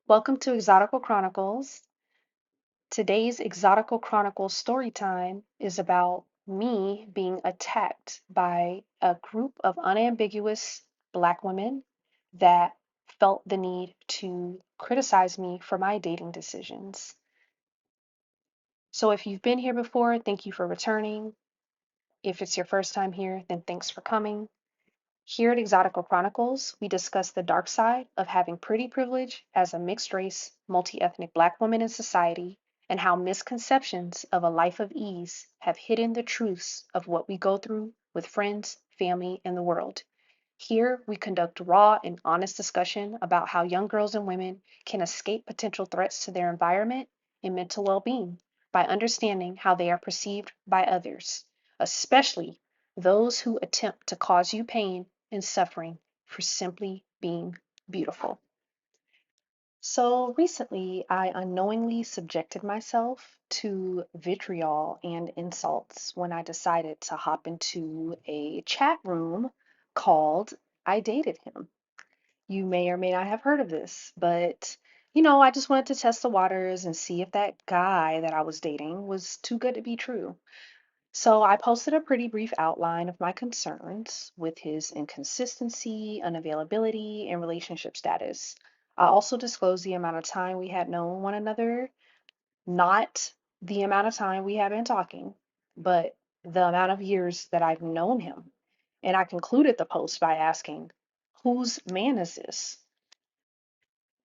Welcome to Exotical Chronicles. Today's Exotical Chronicles story time is about me being attacked by a group of unambiguous Black women that felt the need to criticize me for my dating decisions. So if you've been here before, thank you for returning. If it's your first time here, then thanks for coming. Here at Exotical Chronicles, we discuss the dark side of having pretty privilege as a mixed race, multi ethnic Black woman in society, and how misconceptions of a life of ease have hidden the truths of what we go through with friends, family, and the world. Here, we conduct raw and honest discussion about how young girls and women can escape potential threats to their environment and mental well being by understanding how they are perceived by others, especially those who attempt to cause you pain and suffering for simply being beautiful. So recently, I unknowingly subjected myself to vitriol and insults when I decided to hop into a chat room called I Dated Him. You may or may not have heard of this, but I just wanted to test the waters and see if that guy that I was dating was too good to be true. So I posted a pretty brief outline of my concerns with his inconsistency, unavailability, and relationship status. I also disclosed the amount of time we had known one another, not the amount of time we had been talking, but the amount of years that I've known him. And I concluded the post by asking, whose man is this?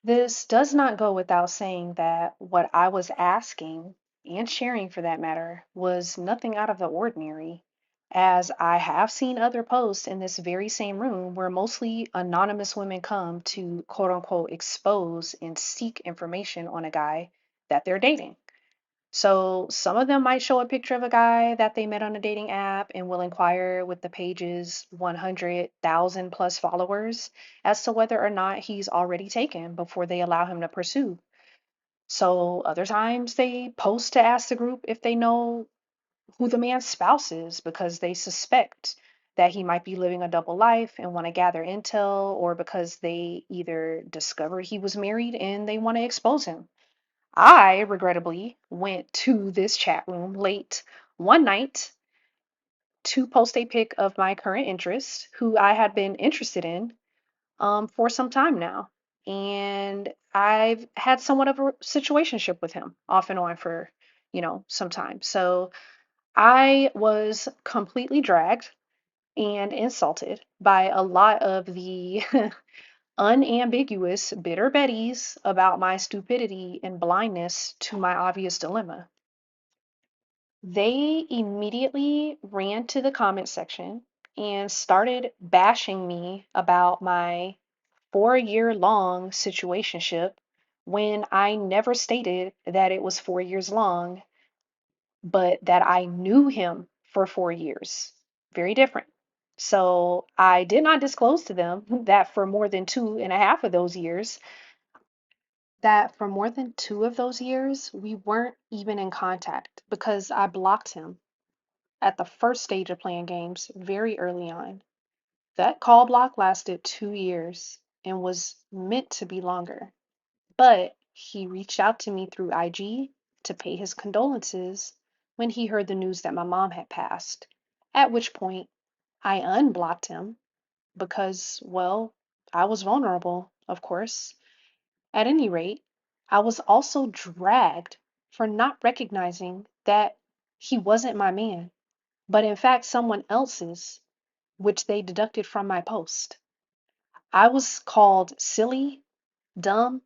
This does not go without saying that what I was asking and sharing for that matter was nothing out of the ordinary, as I have seen other posts in this very same room where mostly anonymous women come to quote unquote expose and seek information on a guy that they're dating. So some of them might show a picture of a guy that they met on a dating app and will inquire with the page's 100,000 plus followers as to whether or not he's already taken before they allow him to pursue. So other times they post to ask the group if they know who the man's spouse is because they suspect that he might be living a double life and want to gather intel, or because they either discovered he was married and they want to expose him. I regrettably went to this chat room late one night to post a pic of my current interest, who I had been interested in for some time now. And I've had somewhat of a situationship with him off and on for, some time. So I was completely dragged and insulted by a lot of the unambiguous bitter Bettys about my stupidity and blindness to my obvious dilemma. They immediately ran to the comment section and started bashing me about my 4 year long situationship when I never stated that it was 4 years long, but that I knew him for 4 years. Very different. So I did not disclose to them that for more than 2.5 of those years, we weren't even in contact because I blocked him at the first stage of playing games very early on. That call block lasted 2 years and was meant to be longer. But he reached out to me through IG to pay his condolences when he heard the news that my mom had passed. At which point, I unblocked him because, well, I was vulnerable, of course. At any rate, I was also dragged for not recognizing that he wasn't my man, but in fact someone else's, which they deducted from my post. I was called silly, dumb,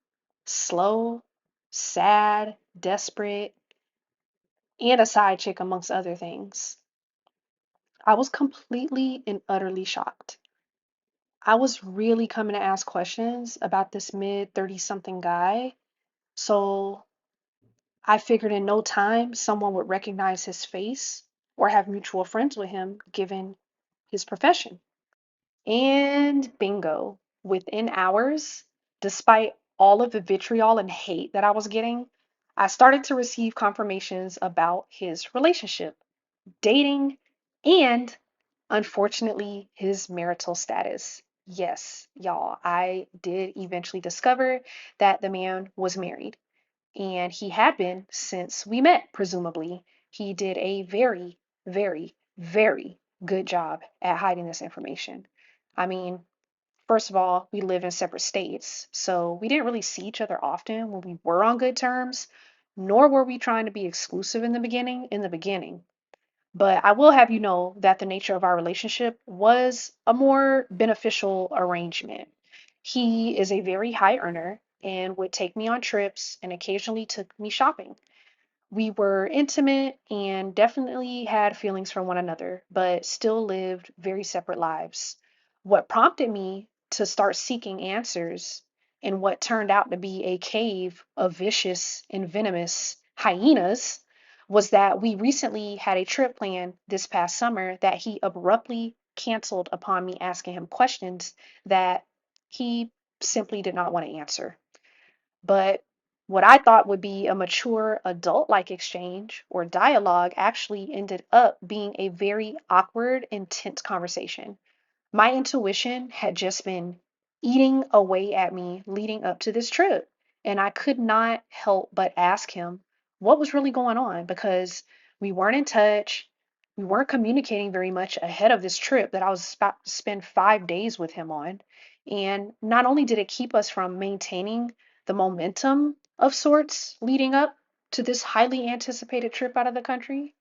slow, sad, desperate, and a side chick, amongst other things. I was completely and utterly shocked. I was really coming to ask questions about this mid 30 something guy, so I figured in no time someone would recognize his face or have mutual friends with him given his profession. And bingo, within hours, despite all of the vitriol and hate that I was getting, I started to receive confirmations about his relationship, dating, and unfortunately, his marital status. Yes, y'all, I did eventually discover that the man was married, and he had been since we met, presumably. He did a very, very, very good job at hiding this information. I mean, first of all, we live in separate states, so we didn't really see each other often when we were on good terms, nor were we trying to be exclusive in the beginning. But I will have you know that the nature of our relationship was a more beneficial arrangement. He is a very high earner and would take me on trips and occasionally took me shopping. We were intimate and definitely had feelings for one another, but still lived very separate lives. What prompted me to start seeking answers in what turned out to be a cave of vicious and venomous hyenas was that we recently had a trip planned this past summer that he abruptly canceled upon me asking him questions that he simply did not want to answer. But what I thought would be a mature adult like exchange or dialogue actually ended up being a very awkward, intense conversation. My intuition had just been eating away at me leading up to this trip, and I could not help but ask him what was really going on because we weren't in touch. We weren't communicating very much ahead of this trip that I was about to spend 5 days with him on. And not only did it keep us from maintaining the momentum of sorts leading up to this highly anticipated trip out of the country,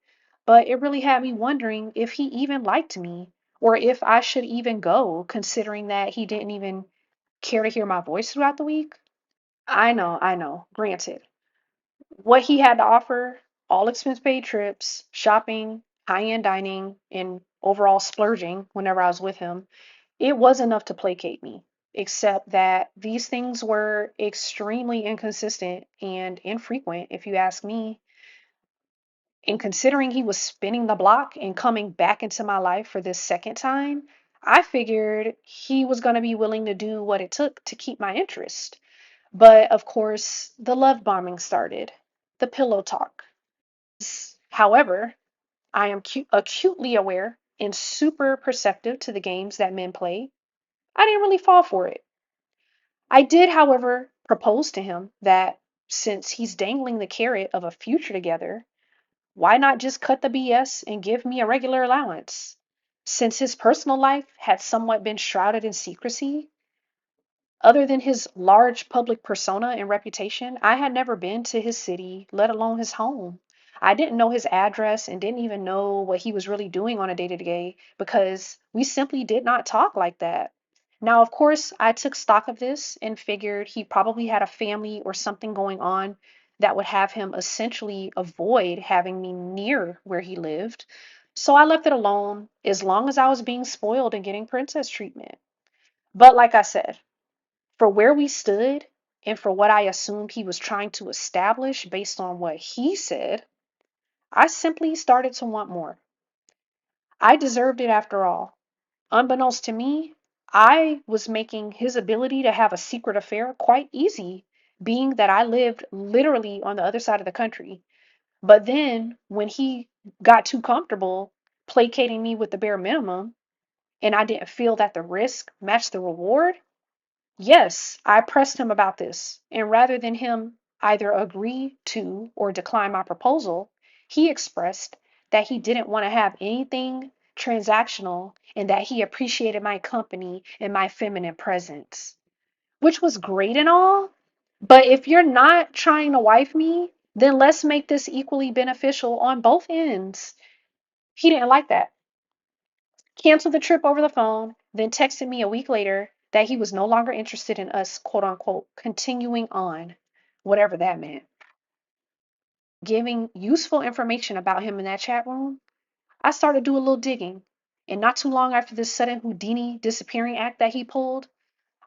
but it really had me wondering if he even liked me or if I should even go, considering that he didn't even care to hear my voice throughout the week. I know, granted. What he had to offer, all expense paid trips, shopping, high end dining, and overall splurging whenever I was with him, it was enough to placate me. Except that these things were extremely inconsistent and infrequent, if you ask me. And considering he was spinning the block and coming back into my life for this second time, I figured he was going to be willing to do what it took to keep my interest. But of course, the love bombing started, the pillow talk. However, I am acutely aware and super perceptive to the games that men play. I didn't really fall for it. I did, however, propose to him that since he's dangling the carrot of a future together, why not just cut the BS and give me a regular allowance? Since his personal life had somewhat been shrouded in secrecy, other than his large public persona and reputation, I had never been to his city, let alone his home. I didn't know his address and didn't even know what he was really doing on a day to day because we simply did not talk like that. Now, of course, I took stock of this and figured he probably had a family or something going on that would have him essentially avoid having me near where he lived. So I left it alone as long as I was being spoiled and getting princess treatment. But like I said, for where we stood and for what I assumed he was trying to establish based on what he said, I simply started to want more. I deserved it after all. Unbeknownst to me, I was making his ability to have a secret affair quite easy, being that I lived literally on the other side of the country. But then, when he got too comfortable placating me with the bare minimum, and I didn't feel that the risk matched the reward, yes, I pressed him about this, and rather than him either agree to or decline my proposal, he expressed that he didn't want to have anything transactional and that he appreciated my company and my feminine presence, which was great and all. But if you're not trying to wife me, then let's make this equally beneficial on both ends. He didn't like that. Canceled the trip over the phone, then texted me a week later that he was no longer interested in us, quote unquote, continuing on, whatever that meant. Giving useful information about him in that chat room, I started to do a little digging. And not too long after this sudden Houdini disappearing act that he pulled,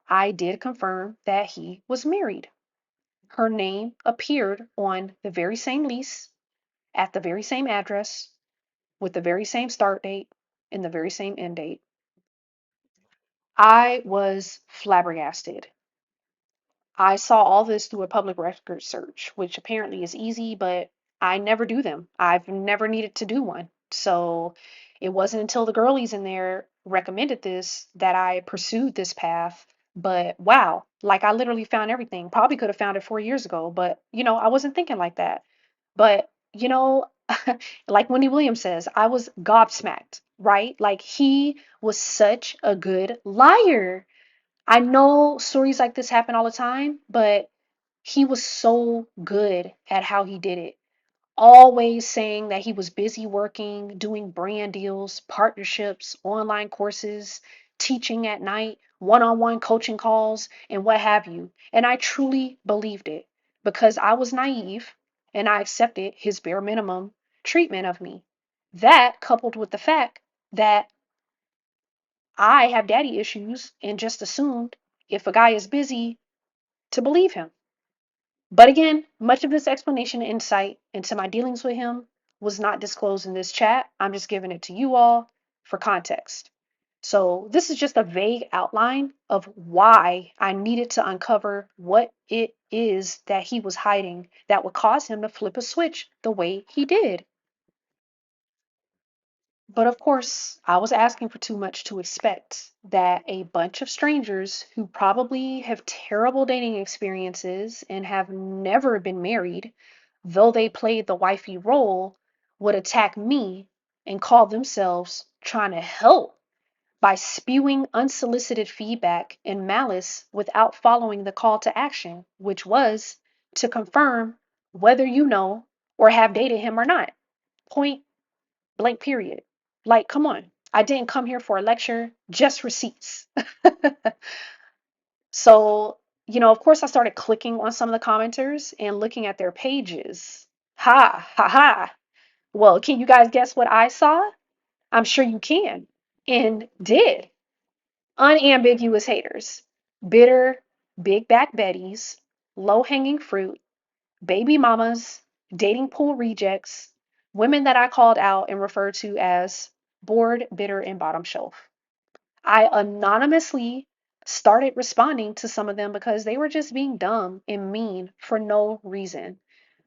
I did confirm that he was married. Her name appeared on the very same lease, at the very same address, with the very same start date and the very same end date. I was flabbergasted. I saw all this through a public record search, which apparently is easy, but I never do them. I've never needed to do one. So It wasn't until the girlies in there recommended this that I pursued this path. But wow, like I literally found everything. Probably could have found it 4 years ago, but I wasn't thinking like that. But like Wendy Williams says, I was gobsmacked, right? Like he was such a good liar. I know stories like this happen all the time, but he was so good at how he did it. Always saying that he was busy working, doing brand deals, partnerships, online courses, teaching at night, one on one coaching calls, and what have you. And I truly believed it because I was naive and I accepted his bare minimum treatment of me. That coupled with the fact that I have daddy issues and just assumed if a guy is busy to believe him. But again, much of this explanation and insight into my dealings with him was not disclosed in this chat. I'm just giving it to you all for context. So, this is just a vague outline of why I needed to uncover what it is that he was hiding that would cause him to flip a switch the way he did. But of course, I was asking for too much to expect that a bunch of strangers who probably have terrible dating experiences and have never been married, though they played the wifey role, would attack me and call themselves trying to help by spewing unsolicited feedback and malice without following the call to action, which was to confirm whether you know or have dated him or not. Point blank period. Like, come on. I didn't come here for a lecture, just receipts. So, of course, I started clicking on some of the commenters and looking at their pages. Ha, ha, ha. Well, can you guys guess what I saw? I'm sure you can. And did. Unambiguous haters. Bitter, big back Bettys, low hanging fruit, baby mamas, dating pool rejects, women that I called out and referred to as bored, bitter, and bottom shelf. I anonymously started responding to some of them because they were just being dumb and mean for no reason.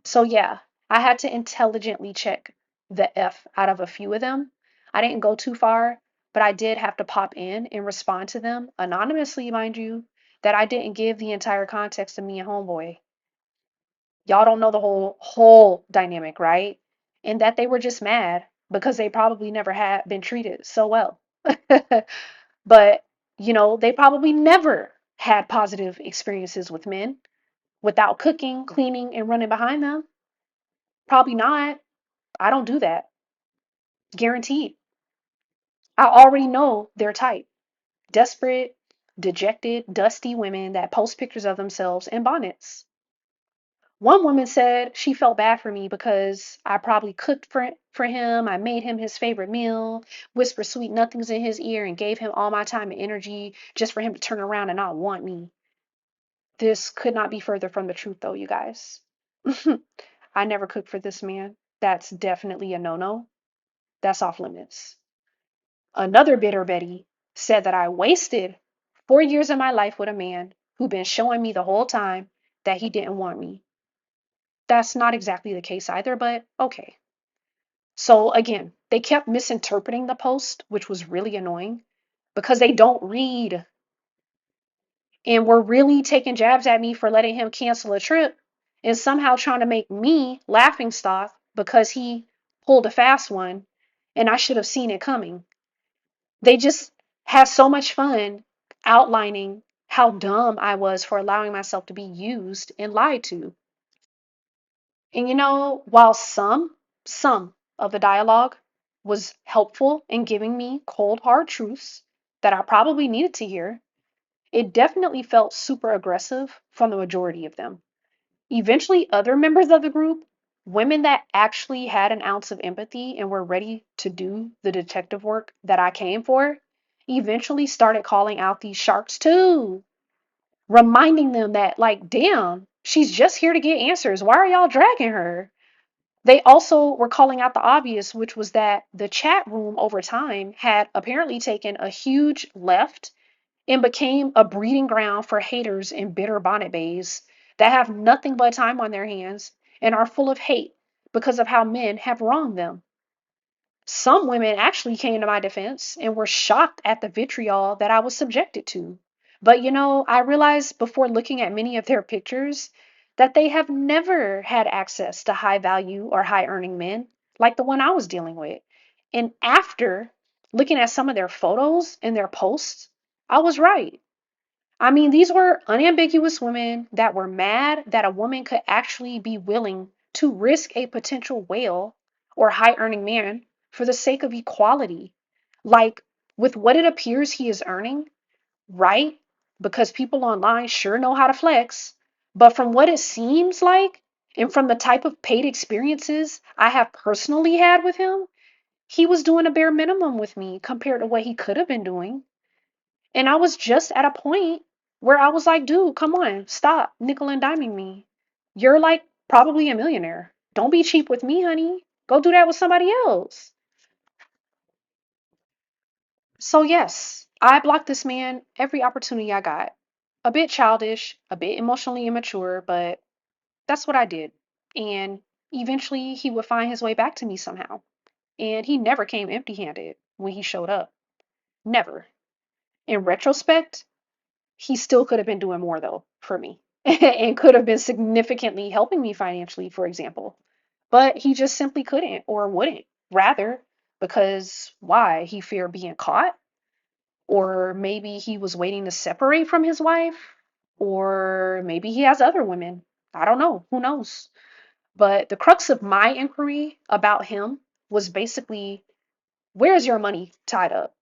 So, yeah, I had to intelligently check the F out of a few of them. I didn't go too far, but I did have to pop in and respond to them anonymously, mind you, that I didn't give the entire context of me and homeboy. Y'all don't know the whole dynamic, right? And that they were just mad because they probably never had been treated so well. But, they probably never had positive experiences with men without cooking, cleaning, and running behind them. Probably not. I don't do that. Guaranteed. I already know their type. Desperate, dejected, dusty women that post pictures of themselves in bonnets. One woman said she felt bad for me because I probably cooked for him. I made him his favorite meal, whispered sweet nothings in his ear, and gave him all my time and energy just for him to turn around and not want me. This could not be further from the truth, though, you guys. I never cooked for this man. That's definitely a no no. That's off limits. Another bitter Betty said that I wasted 4 years of my life with a man who'd been showing me the whole time that he didn't want me. That's not exactly the case either, but okay. So again, they kept misinterpreting the post, which was really annoying because they don't read and were really taking jabs at me for letting him cancel a trip and somehow trying to make me laughing stock because he pulled a fast one and I should have seen it coming. They just had so much fun outlining how dumb I was for allowing myself to be used and lied to. And while some of the dialogue was helpful in giving me cold, hard truths that I probably needed to hear, it definitely felt super aggressive from the majority of them. Eventually, other members of the group, women that actually had an ounce of empathy and were ready to do the detective work that I came for, eventually started calling out these sharks too, reminding them that, like, damn, she's just here to get answers. Why are y'all dragging her? They also were calling out the obvious, which was that the chat room over time had apparently taken a huge left and became a breeding ground for haters and bitter bonnet bays that have nothing but time on their hands and are full of hate because of how men have wronged them. Some women actually came to my defense and were shocked at the vitriol that I was subjected to. But I realized before looking at many of their pictures that they have never had access to high value or high earning men like the one I was dealing with. And after looking at some of their photos and their posts, I was right. I mean, these were unambiguous women that were mad that a woman could actually be willing to risk a potential whale or high earning man for the sake of equality. Like, with what it appears he is earning, right? Because people online sure know how to flex. But from what it seems like, and from the type of paid experiences I have personally had with him, he was doing a bare minimum with me compared to what he could have been doing. And I was just at a point where I was like, dude, come on, stop nickel and diming me. You're like probably a millionaire. Don't be cheap with me, honey. Go do that with somebody else. So, yes, I blocked this man every opportunity I got. A bit childish, a bit emotionally immature, but that's what I did. And eventually he would find his way back to me somehow. And he never came empty handed when he showed up. Never. In retrospect, he still could have been doing more though for me and could have been significantly helping me financially, for example. But he just simply couldn't or wouldn't. Rather, because why? He feared being caught, or maybe he was waiting to separate from his wife, or maybe he has other women. I don't know. Who knows? But the crux of my inquiry about him was basically, where's your money tied up?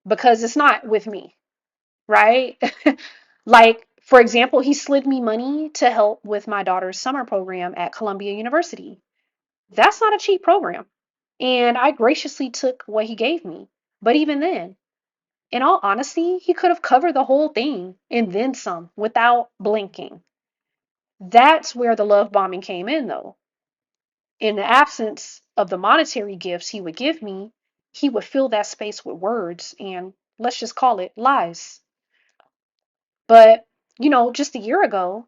Because it's not with me, right? Like, for example, he slid me money to help with my daughter's summer program at Columbia University. That's not a cheap program. And I graciously took what he gave me. But even then, in all honesty, he could have covered the whole thing and then some without blinking. That's where the love bombing came in, though. In the absence of the monetary gifts he would give me, he would fill that space with words and, let's just call it, lies. But, just a year ago,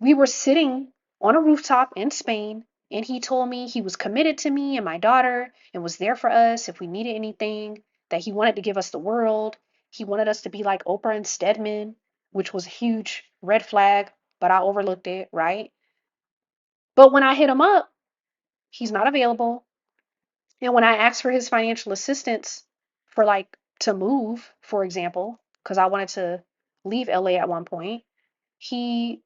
we were sitting on a rooftop in Spain, and he told me he was committed to me and my daughter and was there for us if we needed anything, that he wanted to give us the world. He wanted us to be like Oprah and Stedman, which was a huge red flag, but I overlooked it, right? But when I hit him up, he's not available. And when I asked for his financial assistance for like to move, for example, because I wanted to leave LA at one point, he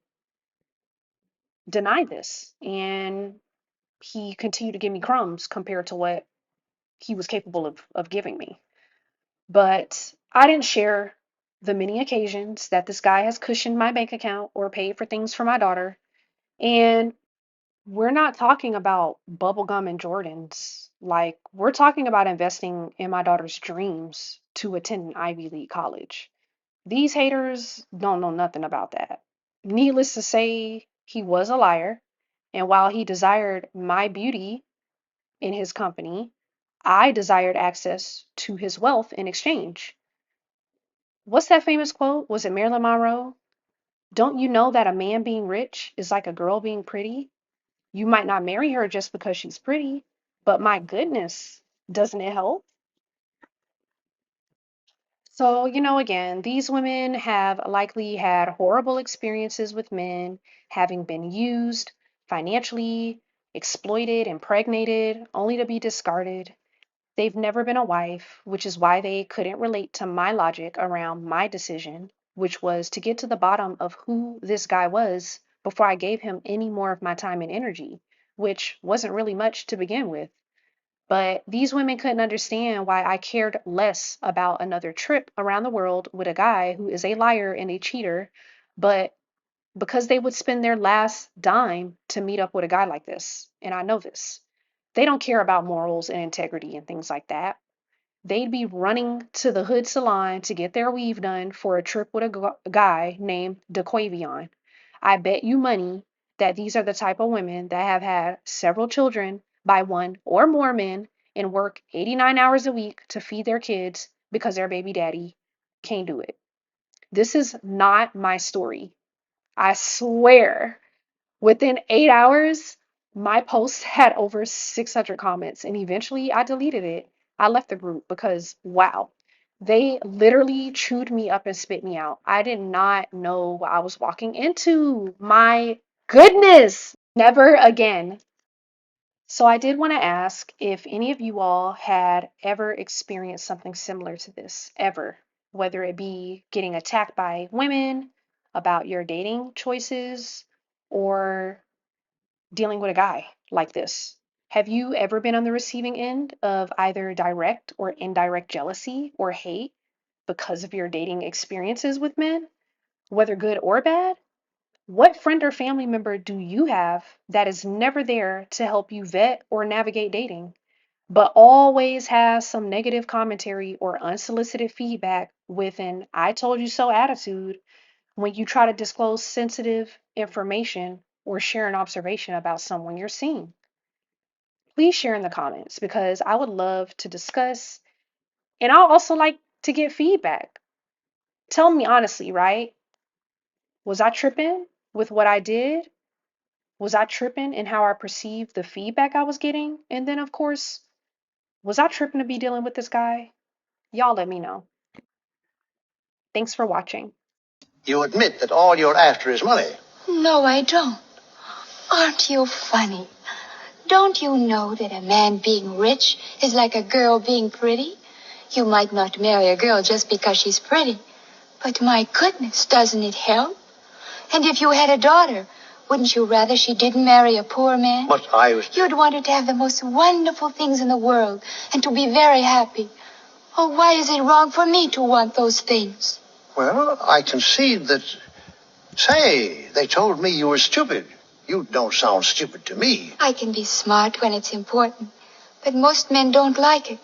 denied this. And he continued to give me crumbs compared to what he was capable of giving me. But I didn't share the many occasions that this guy has cushioned my bank account or paid for things for my daughter. And we're not talking about bubblegum and Jordans. Like, we're talking about investing in my daughter's dreams to attend an Ivy League college. These haters don't know nothing about that. Needless to say, he was a liar. And while he desired my beauty in his company, I desired access to his wealth in exchange. What's that famous quote? Was it Marilyn Monroe? Don't you know that a man being rich is like a girl being pretty? You might not marry her just because she's pretty, but my goodness, doesn't it help? So, again, these women have likely had horrible experiences with men, having been used, financially exploited, impregnated, only to be discarded. They've never been a wife, which is why they couldn't relate to my logic around my decision, which was to get to the bottom of who this guy was before I gave him any more of my time and energy, which wasn't really much to begin with. But these women couldn't understand why I cared less about another trip around the world with a guy who is a liar and a cheater, but because they would spend their last dime to meet up with a guy like this. And I know this. They don't care about morals and integrity and things like that. They'd be running to the hood salon to get their weave done for a trip with a guy named DeQuavion. I bet you money that these are the type of women that have had several children by one or more men and work 89 hours a week to feed their kids because their baby daddy can't do it. This is not my story. I swear, within 8 hours, My post had over 600 comments, and eventually I deleted it. I left the group because, wow, they literally chewed me up and spit me out. I did not know what I was walking into. My goodness, never again. So I did want to ask if any of you all had ever experienced something similar to this, ever, whether it be getting attacked by women about your dating choices or dealing with a guy like this. Have you ever been on the receiving end of either direct or indirect jealousy or hate because of your dating experiences with men, whether good or bad? What friend or family member do you have that is never there to help you vet or navigate dating, but always has some negative commentary or unsolicited feedback with an I told you so attitude when you try to disclose sensitive information or share an observation about someone you're seeing? Please share in the comments because I would love to discuss, and I'll also like to get feedback. Tell me honestly, right? Was I tripping with what I did? Was I tripping in how I perceived the feedback I was getting? And then, of course, was I tripping to be dealing with this guy? Y'all let me know. Thanks for watching. You admit that all you're after is money. No, I don't. Aren't you funny? Don't you know that a man being rich is like a girl being pretty? You might not marry a girl just because she's pretty, but my goodness, doesn't it help? And if you had a daughter, wouldn't you rather she didn't marry a poor man? But I was... You'd want her to have the most wonderful things in the world and to be very happy. Oh, why is it wrong for me to want those things? Well, I concede that... Say, they told me you were stupid. You don't sound stupid to me. I can be smart when it's important, but most men don't like it.